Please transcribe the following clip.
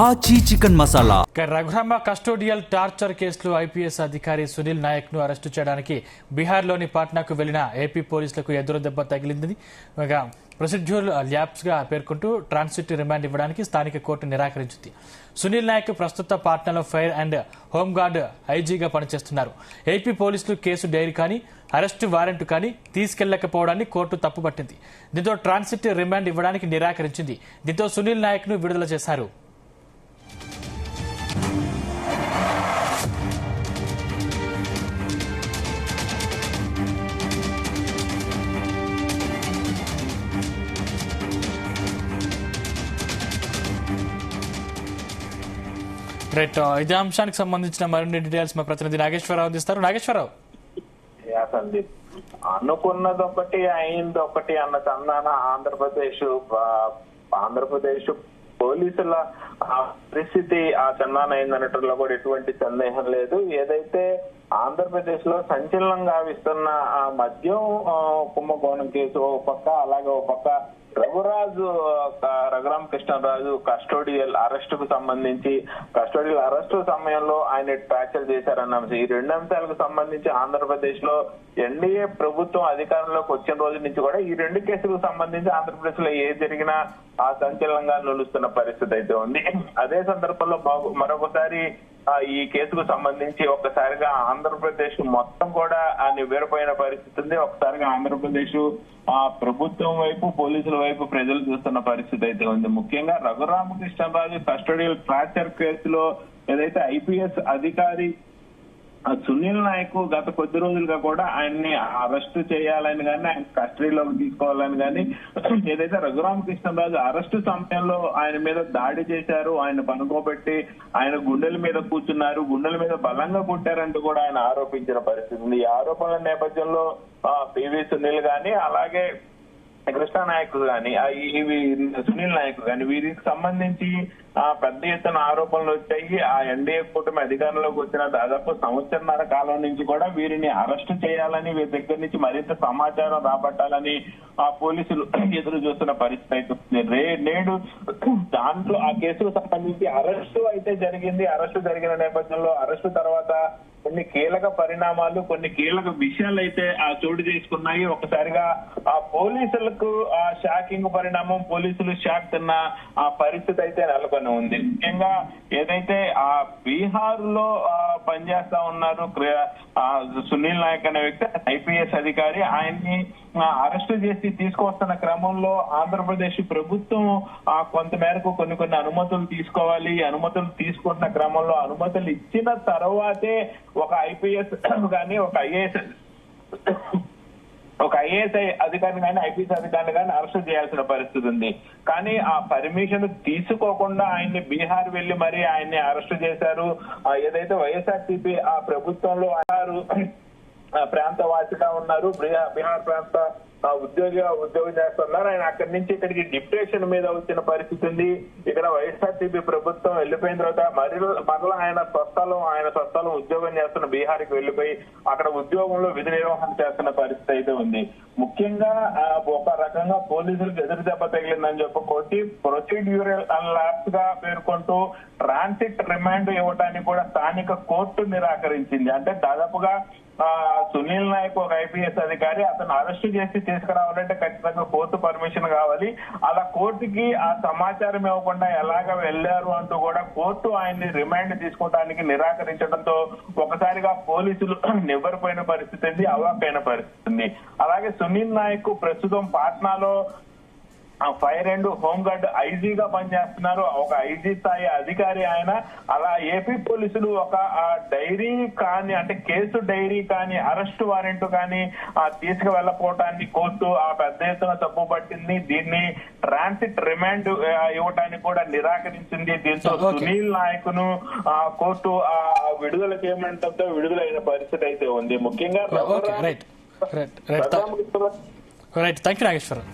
ఆచి chicken masala. Raghurama custodial torture కేసులో IPS అధికారి సునీల్ నాయక్ ను అరెస్టు చేయడానికి బీహార్లోని పాట్నాకు వెళ్లిన ఏపీ పోలీసులకు ఎదురు దెబ్బ తగిలిందని ప్రొసీడ్యూరల్ ల్యాబ్స్ గా పేర్కొంటూ ట్రాన్సిట్ రిమాండ్ ఇవ్వడానికి స్థానిక కోర్టు నిరాకరించింది. సునీల్ నాయక్ ప్రస్తుత పాట్నాలో ఫైర్ అండ్ హోంగార్డ్ ఐజీగా పనిచేస్తున్నారు. ఏపీ పోలీసులు కేసు డైరీ కానీ అరెస్టు వారెంట్ కానీ తీసుకెళ్లకపోవడాన్ని కోర్టు తప్పుపట్టింది. దీంతో ట్రాన్సిట్ రిమాండ్ ఇవ్వడానికి నిరాకరించింది. దీంతో సునీల్ నాయక్ ను విడుదల చేశారు. రైట్, ఇదే అంశానికి సంబంధించిన మరిన్ని డీటెయిల్స్ మా ప్రతినిధి నాగేశ్వరరావు అందిస్తారు. నాగేశ్వరరావు, అనుకున్నది ఒకటి అయింది ఒకటి అన్న చందాన ఆంధ్రప్రదేశ్ పోలీసుల పరిస్థితి ఆ చందాన అయిందనటంలో కూడా ఎటువంటి సందేహం లేదు. ఏదైతే ఆంధ్రప్రదేశ్ లో సంచలనం గావిస్తున్న ఆ మద్యం కుంభకోణం కేసు ఓ పక్క, అలాగే ఓ పక్క రఘురామ కృష్ణరాజు కస్టోడియల్ అరెస్ట్ కు సంబంధించి కస్టోడియల్ అరెస్టు సమయంలో ఆయన టార్చర్ చేశారన్న అంశం, ఈ రెండు అంశాలకు సంబంధించి ఆంధ్రప్రదేశ్ లో ఎన్డీఏ ప్రభుత్వం అధికారంలోకి వచ్చిన రోజు నుంచి కూడా ఈ రెండు కేసులకు సంబంధించి ఆంధ్రప్రదేశ్ లో ఏది జరిగినా ఆ సంచలనంగా నిలుస్తున్న పరిస్థితి అయితే ఉంది. అదే సందర్భంలో మరొకసారి ఈ కేసుకు సంబంధించి ఒక్కసారిగా ఆంధ్రప్రదేశ్ మొత్తం కూడా నివ్వెరపోయిన పరిస్థితి ఉంది. ఒకసారిగా ఆంధ్రప్రదేశ్ ప్రభుత్వం వైపు, పోలీసుల వైపు ప్రజలు చూస్తున్న పరిస్థితి అయితే ఉంది. ముఖ్యంగా రఘురామకృష్ణరాజు కస్టోడియల్ టార్చర్ కేసులో ఏదైతే ఐపీఎస్ అధికారి సునీల్ నాయక్ గత కొద్ది రోజులుగా కూడా ఆయన్ని అరెస్ట్ చేయాలని కానీ, ఆయన కస్టడీలోకి తీసుకోవాలని కానీ, ఏదైతే రఘురామకృష్ణరాజు అరెస్టు సమయంలో ఆయన మీద దాడి చేశారు, ఆయన పనుకోబెట్టి ఆయన గుండెల మీద కూర్చున్నారు, గుండెల మీద బలంగా కొట్టారంటూ కూడా ఆయన ఆరోపించిన పరిస్థితి ఉంది. ఈ ఆరోపణల నేపథ్యంలో పివి సునీల్ గాని, అలాగే కృష్ణ నాయక్ గాని, సునీల్ నాయక్ గాని, వీరికి సంబంధించి పెద్ద ఎత్తున ఆరోపణలు వచ్చాయి. ఆ ఎన్డీఏ కూటమి అధికారంలోకి వచ్చిన దాదాపు సంవత్సరన్నర కాలం నుంచి కూడా వీరిని అరెస్టు చేయాలని, వీరి దగ్గర నుంచి మరింత సమాచారం రాబట్టాలని ఆ పోలీసులు ఎదురు చూస్తున్న పరిస్థితి అయితే నేడు దాంట్లో ఆ కేసుకు సంబంధించి అరెస్టు అయితే జరిగింది. అరెస్టు జరిగిన నేపథ్యంలో అరెస్టు తర్వాత కొన్ని కీలక పరిణామాలు, కొన్ని కీలక విషయాలు అయితే చోటు చేసుకున్నాయి. ఒకసారిగా ఆ పోలీసులకు షాకింగ్ పరిణామం, పోలీసులు షాక్ తిన్న ఆ పరిస్థితి అయితే నెలకొని ఉంది. ముఖ్యంగా ఏదైతే బీహార్ లో పనిచేస్తా ఉన్నారు సునీల్ నాయక్ అనే వ్యక్తి, ఐపీఎస్ అధికారి, ఆయన్ని అరెస్టు చేసి తీసుకొస్తున్న క్రమంలో ఆంధ్రప్రదేశ్ ప్రభుత్వం కొంత మేరకు కొన్ని అనుమతులు తీసుకోవాలి. అనుమతులు తీసుకుంటున్న క్రమంలో అనుమతులు ఇచ్చిన తర్వాతే ఒక ఐపీఎస్ కానీ ఒక ఐఏఎస్ అధికారిని కానీ, ఐపీఎస్ అధికారిని కానీ అరెస్ట్ చేయాల్సిన పరిస్థితి ఉంది. కానీ ఆ పర్మిషన్ తీసుకోకుండా ఆయన్ని బీహార్ వెళ్లి మరి ఆయన్ని అరెస్ట్ చేశారు. ఏదైతే వైఎస్ఆర్సీపీ ఆ ప్రభుత్వంలో ప్రాంతవాసిగా ఉన్నారు, బీహార్ ప్రాంత ఉద్యోగం చేస్తున్నారు. ఆయన అక్కడి నుంచి ఇక్కడికి డిప్యుటేషన్ మీద వచ్చిన పరిస్థితి ఉంది. ఇక్కడ వైఎస్ఆర్సీపీ ప్రభుత్వం వెళ్ళిపోయిన తర్వాత మరలా ఆయన స్వస్థలం ఉద్యోగం చేస్తున్న బీహార్కి వెళ్ళిపోయి అక్కడ ఉద్యోగంలో విధి నిర్వహణ చేస్తున్న పరిస్థితి అయితే ఉంది. ముఖ్యంగా ఒక రకంగా పోలీసులకు ఎదురు దెబ్బ తగిలిందని చెప్పుకోవచ్చు. ప్రొసీడ్యూరల్ ల్యాబ్స్ గా పేర్కొంటూ ట్రాన్సిట్ రిమాండ్ ఇవ్వడానికి కూడా స్థానిక కోర్టు నిరాకరించింది. అంటే దాదాపుగా సునీల్ నాయక్ ఒక ఐపీఎస్ అధికారి, అతను అరెస్ట్ చేసి తీసుకురావాలంటే ఖచ్చితంగా కోర్టు పర్మిషన్ కావాలి. అలా కోర్టుకి ఆ సమాచారం ఇవ్వకుండా ఎలాగ వెళ్లారు అంటూ కూడా కోర్టు ఆయన్ని రిమాండ్ తీసుకోవడానికి నిరాకరించడంతో ఒకసారిగా పోలీసులు నివ్వెరపోయిన పరిస్థితి ఉంది, అవాక్కైన పరిస్థితి ఉంది. అలాగే సునీల్ నాయక్ ప్రస్తుతం పాట్నాలో ఫైర్ అండ్ హోంగార్డ్ ఐజీగా పనిచేస్తున్నారు. ఒక ఐజీ స్థాయి అధికారి ఆయన. అలా ఏపీ పోలీసులు ఒక డైరీ కానీ, అంటే కేసు డైరీ కానీ, అరెస్ట్ వారెంట్ కానీ తీసుకువెళ్లపోవటాన్ని కోర్టు పెద్ద ఎత్తున తప్పు పట్టింది. దీన్ని ట్రాన్సిట్ రిమాండ్ ఇవ్వటానికి కూడా నిరాకరించింది. దీంతో సునీల్ నాయక్ ను కోర్టు విడుదల చేయమంటంతో విడుదలైన పరిస్థితి అయితే ఉంది. ముఖ్యంగా థ్యాంక్ యూ నాగేశ్వరరావు.